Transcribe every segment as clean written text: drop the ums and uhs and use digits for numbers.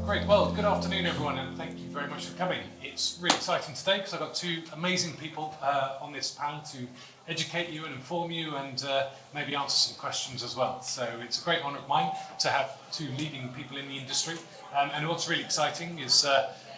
Great, well, good afternoon everyone, and thank you very much for coming. It's really exciting today because I've got two amazing people on this panel to educate you and inform you and maybe answer some questions as well. So it's a great honour of mine to have two leading people in the industry. And what's really exciting is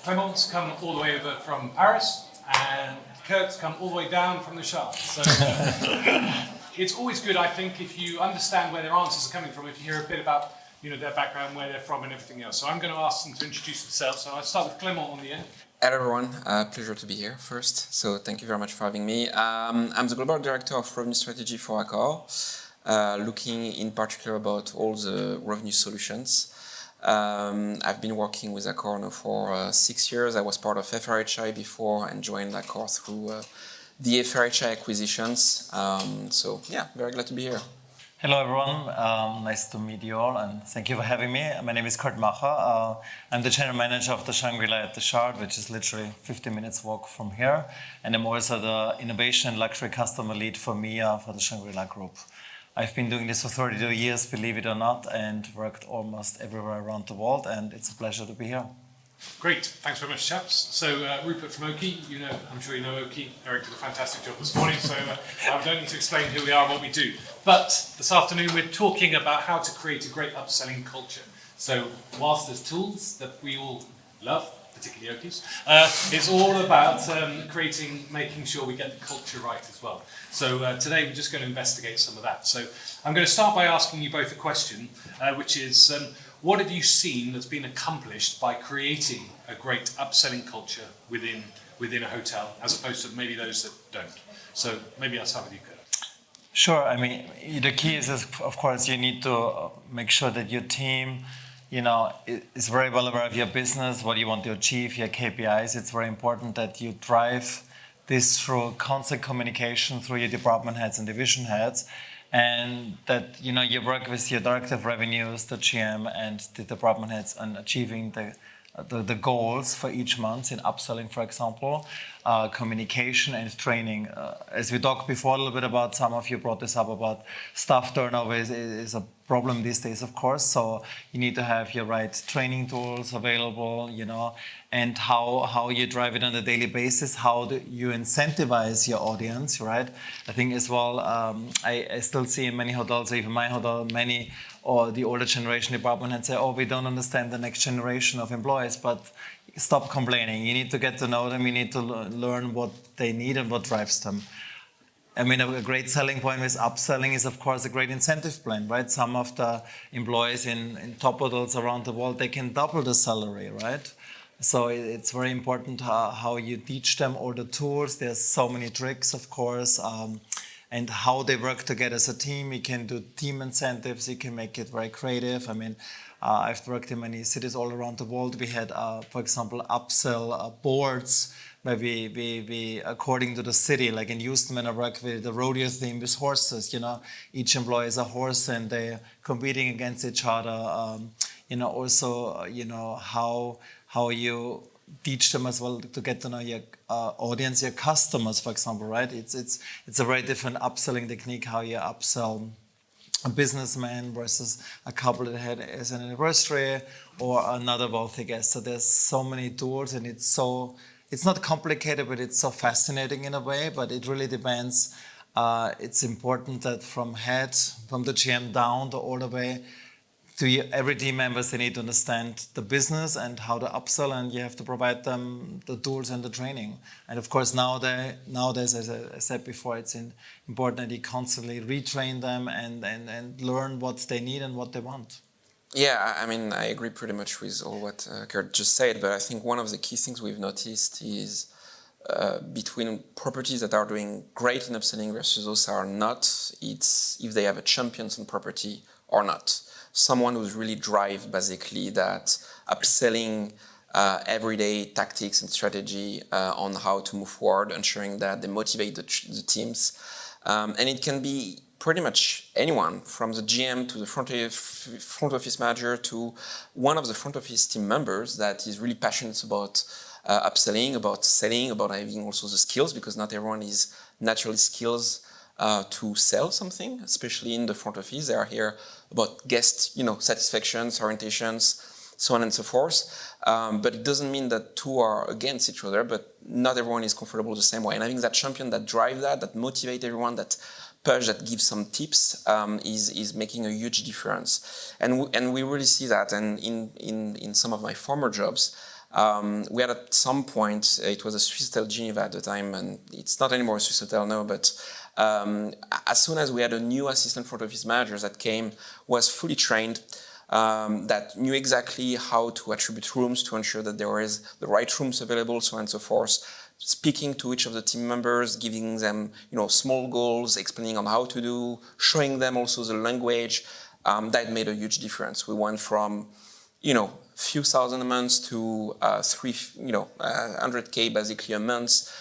Clément's come all the way over from Paris and Kurt's come all the way down from the Shard. So it's always good, I think, if you understand where their answers are coming from, if you hear a bit about their background, where they're from and everything else. So I'm going to ask them to introduce themselves. So I'll start with Clément on the end. Hello everyone, pleasure to be here first. So thank you very much for having me. I'm the Global Director of Revenue Strategy for Accor, looking in particular about all the revenue solutions. I've been working with Accor now for 6 years. I was part of FRHI before and joined Accor through the FRHI acquisitions. So yeah, very glad to be here. Hello everyone, nice to meet you all and thank you for having me. My name is Kurt Macher. I'm the General Manager of the Shangri-La at the Shard, which is literally 15 minutes walk from here. And I'm also the Innovation and Luxury Customer Lead for MIA for the Shangri-La Group. I've been doing this for 32 years, believe it or not, and worked almost everywhere around the world, and it's a pleasure to be here. Great, thanks very much, chaps. So Rupert from Oki, I'm sure you know Oki. Eric did a fantastic job this morning, so I don't need to explain who we are and what we do. But this afternoon we're talking about how to create a great upselling culture. So whilst there's tools that we all love, particularly Oki's, it's all about making sure we get the culture right as well. So today we're just going to investigate some of that. So I'm going to start by asking you both a question, which is, what have you seen that's been accomplished by creating a great upselling culture within a hotel, as opposed to maybe those that don't? So maybe I'll start with you, Kurt. Sure. I mean, the key is, of course, you need to make sure that your team, is very well aware of your business, what you want to achieve, your KPIs. It's very important that you drive this through constant communication through your department heads and division heads. And that you work with your director of revenues, the GM, and the department heads on achieving the goals for each month in upselling, for example, communication and training. As we talked before a little bit about, some of you brought this up about staff turnover is a problem these days, of course. So you need to have your right training tools available, and how you drive it on a daily basis, how do you incentivize your audience, right? I think as well, I still see in many hotels, even my hotel, many or the older generation department and say, oh, we don't understand the next generation of employees, but stop complaining. You need to get to know them, you need to learn what they need and what drives them. I mean, a great selling point with upselling is, of course, a great incentive plan, right? Some of the employees in top hotels around the world, they can double the salary, right? So it's very important how you teach them all the tools. There's so many tricks, of course, and how they work together as a team. You can do team incentives. You can make it very creative. I mean, I've worked in many cities all around the world. We had, for example, upsell boards where we according to the city, like in Houston, when I work with the rodeo theme with horses, each employee is a horse and they're competing against each other. Also, how you teach them as well to get to know your audience, your customers, for example, right? It's a very different upselling technique, how you upsell a businessman versus a couple that had as an anniversary or another wealthy guest. So there's so many tools, and it's not complicated, but it's so fascinating in a way, but it really depends. It's important that from the GM down to all the way to every team members, they need to understand the business and how to upsell, and you have to provide them the tools and the training. And of course, nowadays, as I said before, it's important that you constantly retrain them and learn what they need and what they want. Yeah, I mean, I agree pretty much with all what Kurt just said, but I think one of the key things we've noticed is between properties that are doing great in upselling versus those that are not, it's if they have a champion on property or not. Someone who's really drive basically that upselling everyday tactics and strategy on how to move forward, ensuring that they motivate the teams. And it can be pretty much anyone, from the GM to the front office manager to one of the front office team members that is really passionate about upselling, about selling, about having also the skills, because not everyone is naturally skills to sell something, especially in the front office. They are here about guest, satisfactions, orientations, so on and so forth. But it doesn't mean that two are against each other, but not everyone is comfortable the same way. And having that champion that drive that motivate everyone, that push, that gives some tips, is making a huge difference. And we really see that. And in some of my former jobs, we had at some point, it was a Swiss Hotel Geneva at the time, and it's not anymore a Swiss Hotel now, but as soon as we had a new assistant front office manager that came, was fully trained, that knew exactly how to attribute rooms to ensure that there is the right rooms available, so on and so forth, speaking to each of the team members, giving them small goals, explaining on how to do, showing them also the language, that made a huge difference. We went from few thousand a month to 100K basically a month,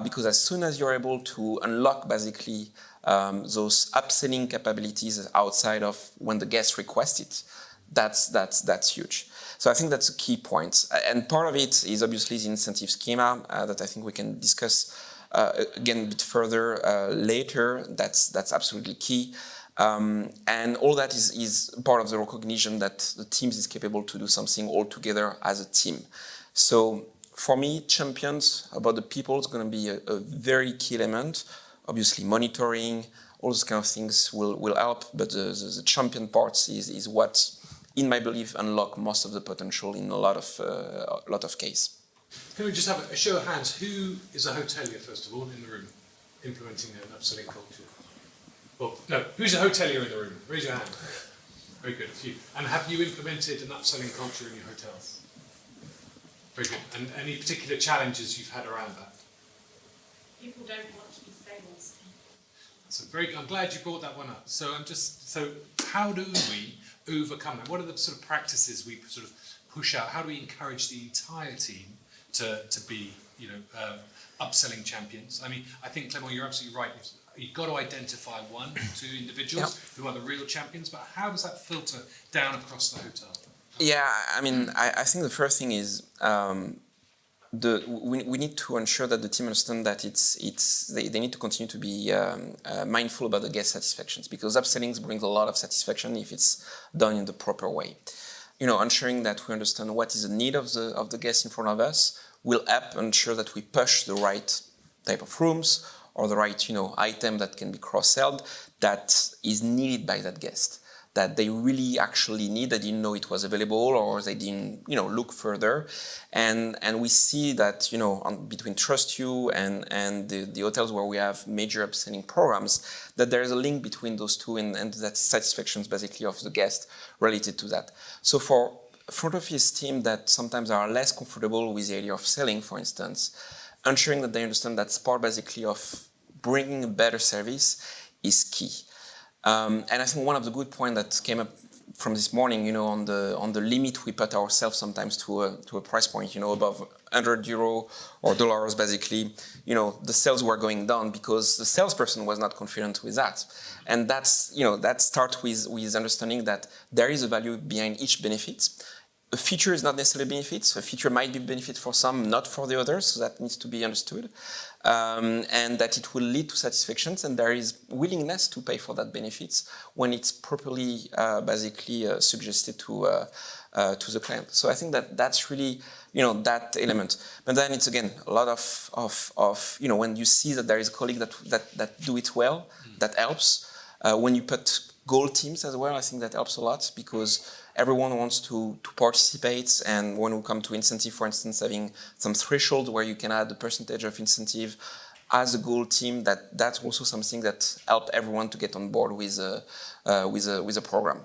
because as soon as you're able to unlock basically those upselling capabilities outside of when the guests request it, that's huge. So I think that's a key point. And part of it is obviously the incentive schema that I think we can discuss again a bit further later. That's absolutely key. And all that is part of the recognition that the teams is capable to do something all together as a team. So for me, champions about the people is going to be a very key element. Obviously, monitoring, all those kind of things will help, but the champion parts is what, in my belief, unlock most of the potential in a lot of cases. Can we just have a show of hands? Who is a hotelier, first of all, in the room, implementing an upselling culture? Well, no, who's a hotelier in the room? Raise your hand. Very good, a few. And have you implemented an upselling culture in your hotels? Very good. And any particular challenges you've had around that? People don't want to be sales. So I'm glad you brought that one up. So how do we overcome that? What are the sort of practices we sort of push out? How do we encourage the entire team to be, upselling champions? I mean, I think, Clement, you're absolutely right. You've got to identify one or two individuals who are the real champions, but how does that filter down across the hotel? Yeah, I mean, I think the first thing is we need to ensure that the team understand that they need to continue to be mindful about the guest satisfactions, because upselling brings a lot of satisfaction if it's done in the proper way. Ensuring that we understand what is the need of the guests in front of us will help ensure that we push the right type of rooms or the right item that can be cross-sold that is needed by that guest, that they really actually need. They didn't know it was available, or they didn't look further. And we see that between Trust You and the hotels where we have major upselling programs, that there is a link between those two and that satisfaction basically of the guest related to that. So for front office team that sometimes are less comfortable with the idea of selling, for instance, ensuring that they understand that's part basically of bringing a better service is key. And I think one of the good points that came up from this morning, on the limit we put ourselves sometimes to a price point, above €100 or dollars, basically, the sales were going down because the salesperson was not confident with that. And that starts with understanding that there is a value behind each benefit. A feature is not necessarily benefits. A feature might be benefit for some, not for the others. So that needs to be understood, and that it will lead to satisfactions, and there is willingness to pay for that benefits when it's properly, basically suggested to the client. So I think that's really that element. But then it's again a lot of when you see that there is a colleague that do it well, that helps. When you put goal teams as well, I think that helps a lot, because everyone wants to participate, and when we come to incentive, for instance, having some threshold where you can add a percentage of incentive as a goal team, that's also something that helps everyone to get on board with a program.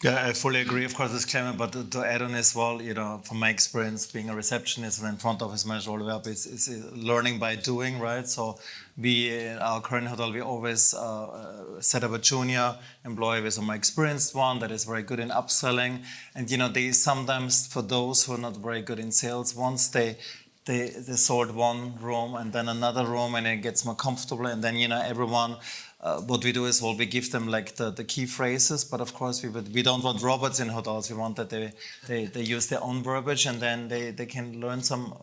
Yeah, I fully agree, of course, with Clement, but to add on as well, from my experience being a receptionist and front office manager all the way up, it's learning by doing, right? So we, in our current hotel, we always set up a junior employee with a more experienced one that is very good in upselling. And, they sometimes, for those who are not very good in sales, once they sold one room and then another room, and it gets more comfortable, and then, everyone... what we do is, we give them like the key phrases, but of course we don't want robots in hotels. We want that they use their own verbiage, and then they can learn some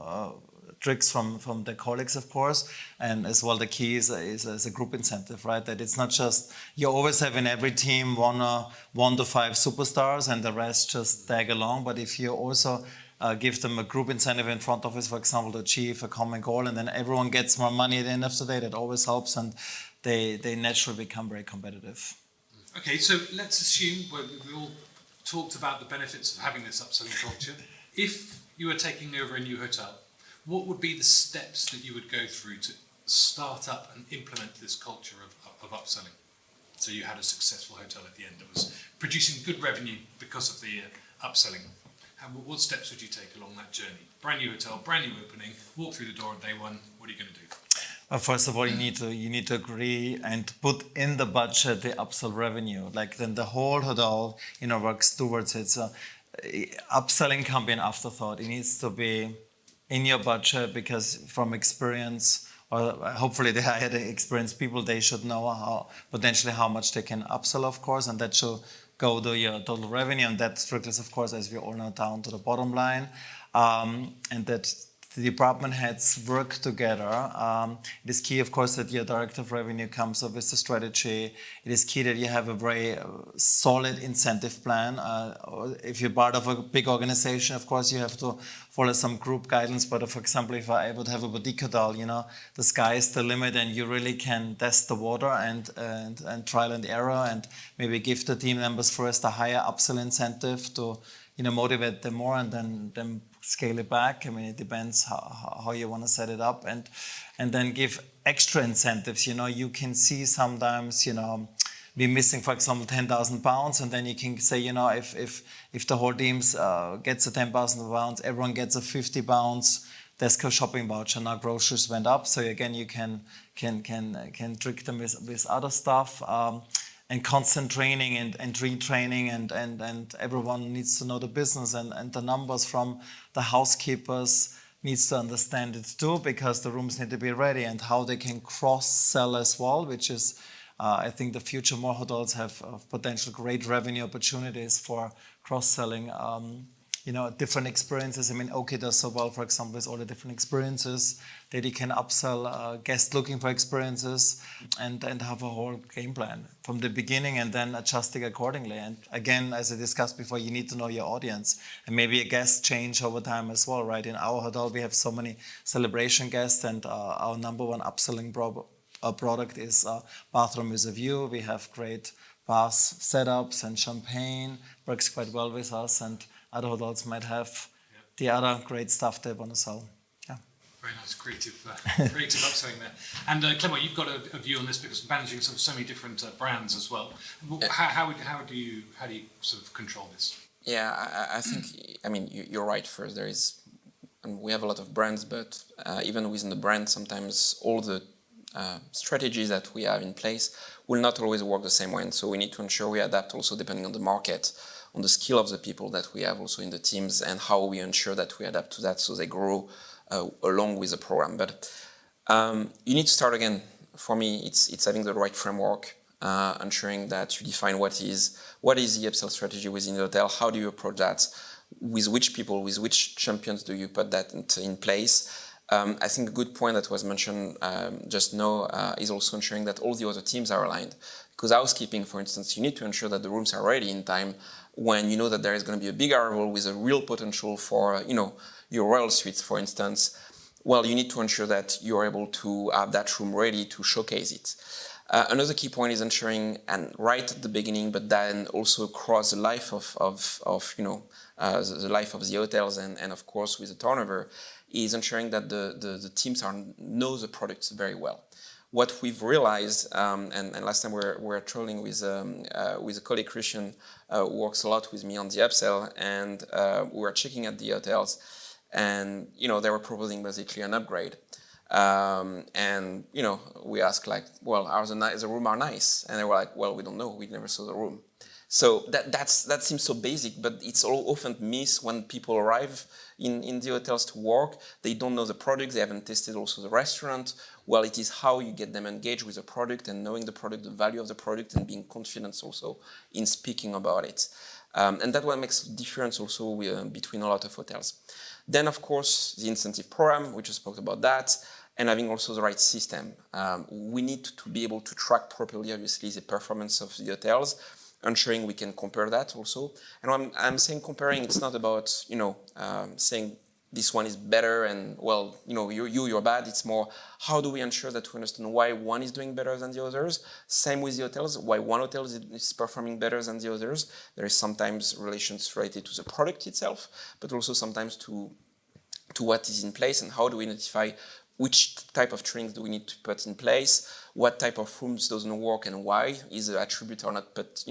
tricks from the colleagues, of course, and as well the key is a group incentive, right? That it's not just you always have in every team 1 to 5 superstars and the rest just tag along, but if you also give them a group incentive in front office, for example, to achieve a common goal, and then everyone gets more money at the end of the day, that always helps, and they naturally become very competitive. Okay, so let's assume we all talked about the benefits of having this upselling culture. If you were taking over a new hotel, what would be the steps that you would go through to start up and implement this culture of upselling? So you had a successful hotel at the end that was producing good revenue because of the upselling. What steps would you take along that journey? Brand new hotel, brand new opening, walk through the door on day one. What are you going to do? First of all, you need to agree and put in the budget the upsell revenue. Like then the whole hotel, works towards it. So upselling can't be an afterthought. It needs to be in your budget because from experience, or hopefully the higher the experienced people, they should know potentially how much they can upsell, of course, and that should go to your total revenue, and that trickles, of course, as we all know, down to the bottom line, and that the department heads work together. It is key, of course, that your director of revenue comes up with the strategy. It is key that you have a very solid incentive plan. If you're part of a big organization, of course, you have to follow some group guidance. But for example, if I would have a boutique hotel, the sky is the limit, and you really can test the water and trial and error, and maybe give the team members first a higher upsell incentive to motivate them more, and then scale it back. I mean, it depends how you want to set it up, and then give extra incentives. You can see sometimes, be missing, for example, £10,000, and then you can say, if the whole team gets a £10,000, everyone gets a £50 Tesco shopping voucher. Now groceries went up, so again you can trick them with other stuff. And constant training and retraining, and everyone needs to know the business and the numbers from the housekeepers needs to understand it too, because the rooms need to be ready, and how they can cross-sell as well, which is, I think the future more hotels have potential great revenue opportunities for cross-selling. Different experiences. I mean, OK does so well, for example, with all the different experiences that you can upsell guests looking for experiences, and have a whole game plan from the beginning, and then adjusting accordingly. And again, as I discussed before, you need to know your audience, and maybe a guest change over time as well, right? In our hotel, we have so many celebration guests, and our number one upselling product is bathroom with a view. We have great bath setups, and champagne works quite well with us, and other hotels might have the other great stuff they want to sell. Yeah. Very nice, creative upselling there. And Clement, you've got a view on this because managing so many different brands as well. How do you sort of control this? Yeah, I think, you're right. First, we have a lot of brands, but even within the brand, sometimes all the strategies that we have in place will not always work the same way. And so we need to ensure we adapt also depending on the market, on the skill of the people that we have also in the teams, and how we ensure that we adapt to that so they grow along with the program. But you need to start again. For me, it's having the right framework, ensuring that you define what is the upsell strategy within the hotel, how do you approach that, with which people, with which champions do you put that in place. I think a good point that was mentioned just now is also ensuring that all the other teams are aligned. Because housekeeping, for instance, you need to ensure that the rooms are ready in time when you know that there is going to be a big arrival with a real potential for, your royal suites, for instance. Well, you need to ensure that you're able to have that room ready to showcase it. Another key point is ensuring, and right at the beginning, but then also across the life of the life of the hotels, and of course with the turnover, is ensuring that the teams know the products very well. What we've realized, and last time we were trolling with a colleague, Christian, who works a lot with me on the upsell, and we were checking at the hotels, and they were proposing basically an upgrade. And we asked well, the room are nice, and they were like, well, we don't know, we never saw the room. So that seems so basic, but it's often missed when people arrive in the hotels to work. They don't know the product, they haven't tasted also the restaurant. Well, it is how you get them engaged with the product and knowing the product, the value of the product, and being confident also in speaking about it. And that what makes a difference also between a lot of hotels. Then, of course, the incentive program, we just spoke about that, and having also the right system. We need to be able to track properly, obviously, the performance of the hotels, ensuring we can compare that also. And when I'm saying comparing, it's not about, saying this one is better and, well, you're bad. It's more, how do we ensure that we understand why one is doing better than the others? Same with the hotels, why one hotel is performing better than the others. There is sometimes relations related to the product itself, but also sometimes to what is in place and how do we identify which type of trainings do we need to put in place, what type of rooms doesn't work and why, is the attribute or not, but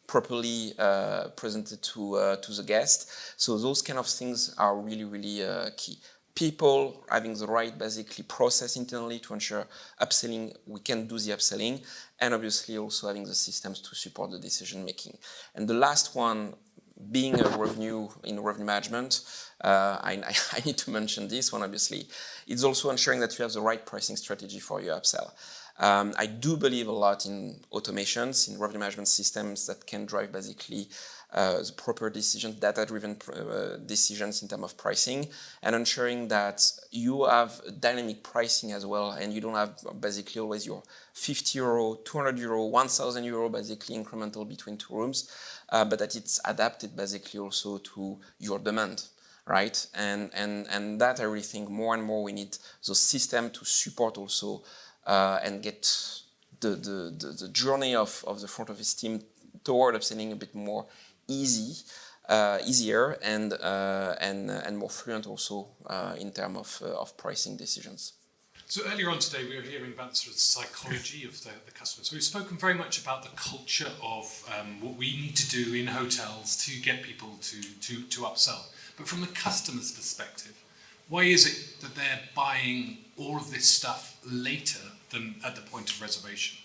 properly presented to the guest. So those kind of things are really, really key. People having the right, basically, process internally to ensure upselling, we can do the upselling, and obviously also having the systems to support the decision making. And the last one, being a revenue management, I need to mention this one, obviously. It's also ensuring that you have the right pricing strategy for your upsell. I do believe a lot in automations, in revenue management systems that can drive basically the proper decisions, data-driven decisions in terms of pricing, and ensuring that you have dynamic pricing as well, and you don't have basically always your 50 euro, 200 euro, 1,000 euro basically incremental between two rooms, but that it's adapted basically also to your demand. Right, and that I really think more and more we need the system to support also and get the journey of the front office team toward upselling a bit more easier and more fluent also in terms of pricing decisions. So earlier on today, we were hearing about the sort of psychology of the customer. So we've spoken very much about the culture of what we need to do in hotels to get people to upsell. But from the customer's perspective, why is it that they're buying all of this stuff later than at the point of reservation?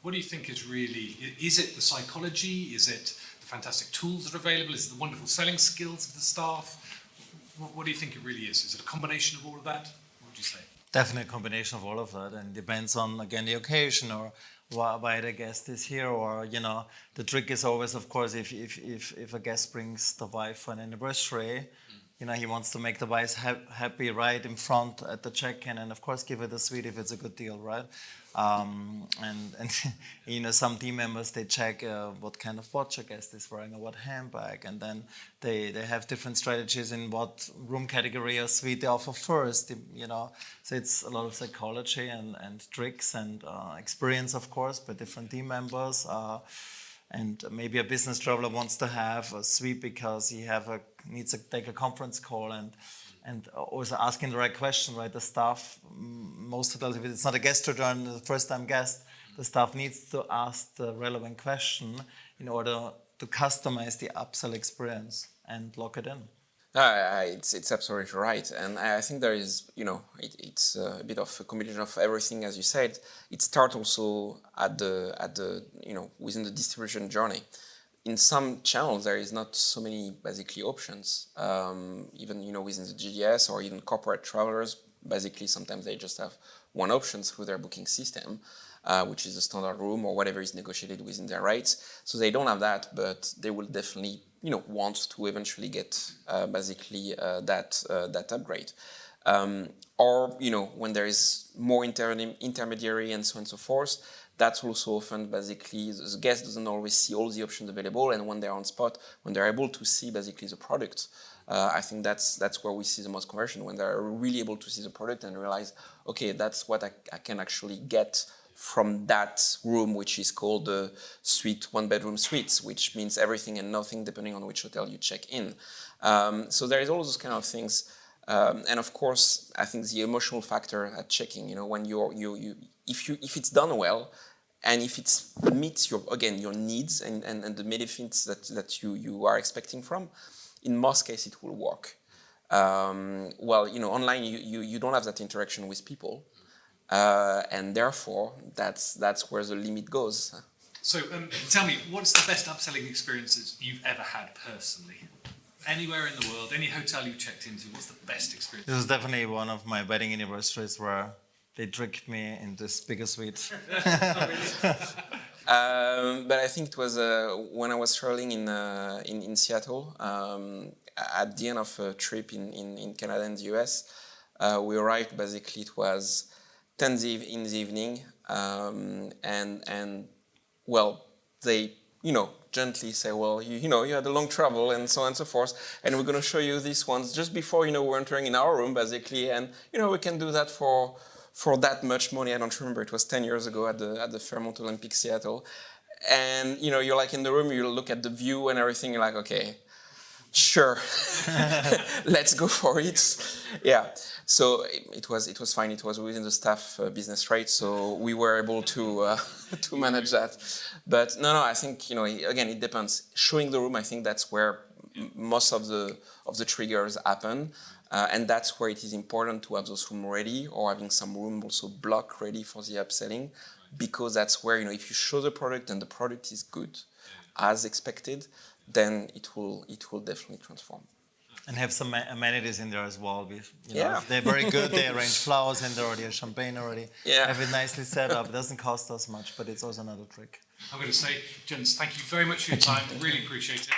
What do you think is it the psychology? Is it the fantastic tools that are available? Is it the wonderful selling skills of the staff? What do you think it really is? Is it a combination of all of that? What would you say? Definitely a combination of all of that, and depends on, again, the occasion or why the guest is here, or the trick is always, of course, if a guest brings the wife for an anniversary, he wants to make the wife happy right in front at the check-in, and of course give it a suite if it's a good deal, right? And some team members, they check what kind of watch a guest is wearing or what handbag, and then they have different strategies in what room category or suite they offer first, So it's a lot of psychology and tricks and experience, of course, by different team members. And maybe a business traveler wants to have a suite because he needs to take a conference call and also asking the right question, right? The staff, most hotels, if it's not a guest return, the first-time guest, the staff needs to ask the relevant question in order to customize the upsell experience and lock it in. It's absolutely right, and I think there is, it's a bit of a combination of everything, as you said. It starts also at the within the distribution journey. In some channels, there is not so many basically options. Even within the GDS or even corporate travelers, basically sometimes they just have one option through their booking system, which is a standard room or whatever is negotiated within their rates. So they don't have that, but they will definitely want to eventually get basically that upgrade. Or when there is more intermediary and so on and so forth, that's also often basically the guest doesn't always see all the options available, and when they're on spot, when they're able to see basically the product, I think that's where we see the most conversion, when they're really able to see the product and realize, okay, that's what I can actually get from that room, which is called the suite, one-bedroom suites, which means everything and nothing depending on which hotel you check in. So there is all those kind of things, and of course, I think the emotional factor at checking. When if it's done well, and if it meets your needs and the benefits that you are expecting from, in most cases it will work. Online you don't have that interaction with people. And therefore, that's where the limit goes. So tell me, what's the best upselling experiences you've ever had personally? Anywhere in the world, any hotel you checked into, what's the best experience? This is definitely one of my wedding anniversaries where they tricked me in this bigger suite. But I think it was when I was traveling in Seattle at the end of a trip in Canada and the US. We arrived, basically it was 10 in the evening, and well, they gently say, well, you had a long travel and so on and so forth, and we're going to show you these ones just before we're entering in our room, basically, and we can do that for that much money. I don't remember, it was 10 years ago at the Fairmont Olympic Seattle, and you're like in the room, you look at the view and everything, you're like, okay, sure, let's go for it. Yeah. So it was fine. It was within the staff business rate, so we were able to to manage that. But no, I think again, it depends. Showing the room, I think that's where most of the triggers happen, and that's where it is important to have those rooms ready, or having some room also block ready for the upselling, because that's where if you show the product and the product is good, as expected, then it will definitely transform. And have some amenities in there as well. Yeah. They're very good. They arrange flowers and they already have champagne already. Yeah. Have it nicely set up. It doesn't cost us much, but it's also another trick. I'm going to say, gents, thank you very much for your time. Really appreciate it.